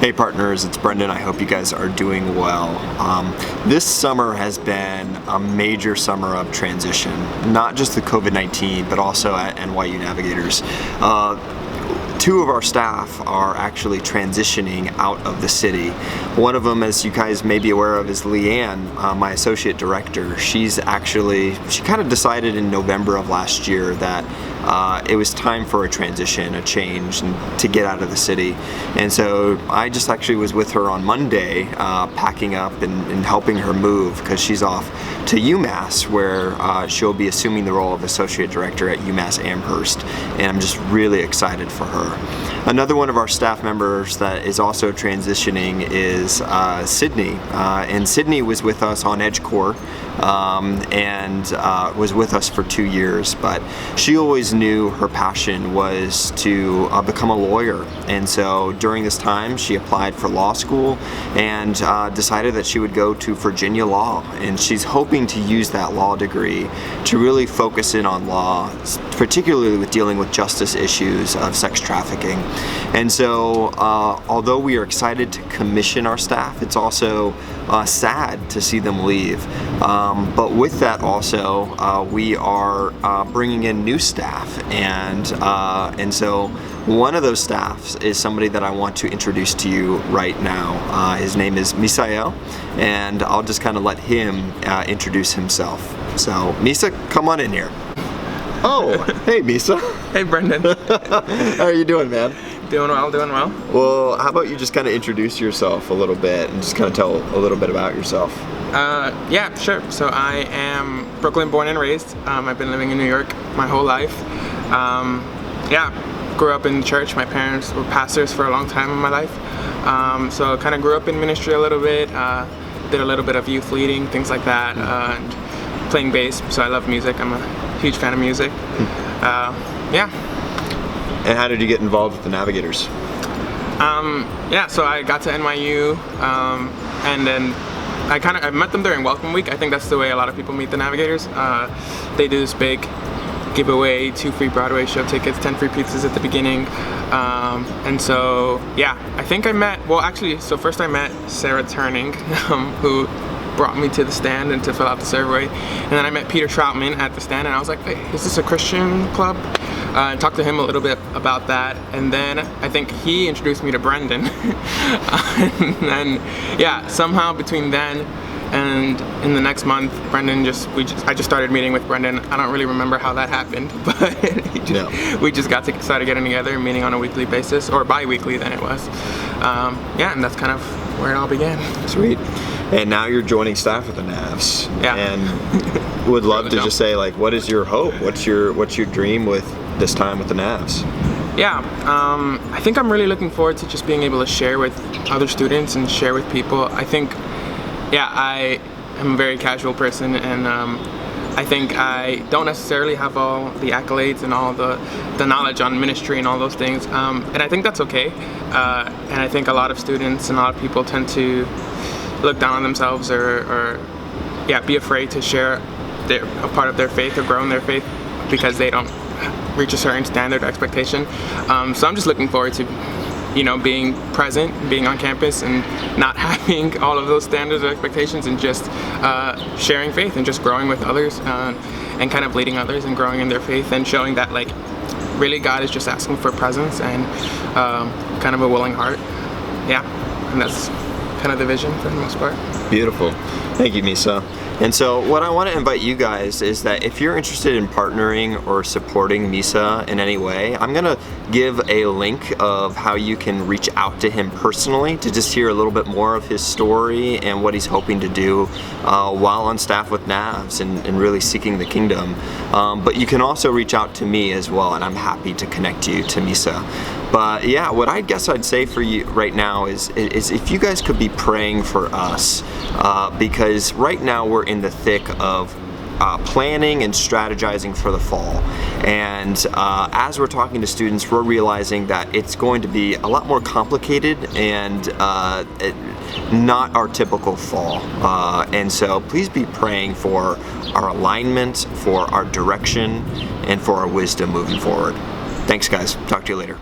Hey partners, it's Brendan. I hope you guys are doing well. This summer has been a major summer of transition, not just the COVID-19, but also at NYU Navigators. Two of our staff are actually transitioning out of the city. One of them, as you guys may be aware of, is Leanne, my associate director. She kind of decided in November of last year that it was time for a transition, a change, and to get out of the city. And so I just actually was with her on Monday, packing up and helping her move, because she's off to UMass, where she'll be assuming the role of associate director at UMass Amherst, and I'm just really excited for her. Another one of our staff members that is also transitioning is Sydney, and Sydney was with us on Edge Corps and was with us for 2 years, but she always knew her passion was to become a lawyer, and so during this time she applied for law school and decided that she would go to Virginia Law, and she's hoping to use that law degree to really focus in on law, particularly with dealing with justice issues of sex trafficking. And so although we are excited to commission our staff, it's also sad to see them leave. But with that also, we are bringing in new staff, and so one of those staffs is somebody that I want to introduce to you right now. His name is Misael, and I'll just kind of let him introduce himself. So Misa, come on in here. Oh, hey Misa. Hey Brendan. How are you doing, man? Doing well, doing well. Well, how about you just kind of introduce yourself a little bit and just kind of tell a little bit about yourself. Yeah, sure. So I am Brooklyn born and raised. I've been living in New York my whole life. Yeah, grew up in church. My parents were pastors for a long time in my life. So kind of grew up in ministry a little bit, did a little bit of youth leading, things like that, and playing bass. So I love music. I'm a huge fan of music. Yeah. And how did you get involved with the Navigators? Yeah, so I got to NYU, and then I met them during Welcome Week. I think that's the way a lot of people meet the Navigators. They do this big giveaway, 2 free Broadway show tickets, 10 free pizzas at the beginning. And so, yeah, I think so first I met Sarah Turning, who brought me to the stand and to fill out the survey. And then I met Peter Troutman at the stand, and I was like, hey, is this a Christian club? And talked to him a little bit about that, and then I think he introduced me to Brendan. And then, yeah, somehow between then and in the next month, I just started meeting with Brendan. I don't really remember how that happened, but we just started getting together and meeting on a weekly basis, or bi-weekly then it was. Yeah, and that's kind of where it all began. Sweet. And now you're joining staff with the Navs. Yeah. And would love to just say, like, what is your hope? What's your dream with this time with the Navs? Yeah, I think I'm really looking forward to just being able to share with other students and share with people. I think, yeah, I am a very casual person, and I think I don't necessarily have all the accolades and all the knowledge on ministry and all those things, and I think that's okay. And I think a lot of students and a lot of people tend to look down on themselves or be afraid to share a part of their faith or grow in their faith because they don't reach a certain standard or expectation. So I'm just looking forward to, being present, being on campus, and not having all of those standards or expectations, and just sharing faith and just growing with others, and kind of leading others and growing in their faith, and showing that, like, really God is just asking for presence and kind of a willing heart. Yeah, and that's kind of the vision for the most part. Beautiful. Thank you, Misa. And so what I want to invite you guys is that if you're interested in partnering or supporting Misa in any way, I'm going to give a link of how you can reach out to him personally to just hear a little bit more of his story and what he's hoping to do while on staff with Navs and really seeking the kingdom. But you can also reach out to me as well, and I'm happy to connect you to Misa. But yeah, what I guess I'd say for you right now is if you guys could be praying for us, because right now we're in the thick of planning and strategizing for the fall. And as we're talking to students, we're realizing that it's going to be a lot more complicated and not our typical fall. And so please be praying for our alignment, for our direction, and for our wisdom moving forward. Thanks, guys. Talk to you later.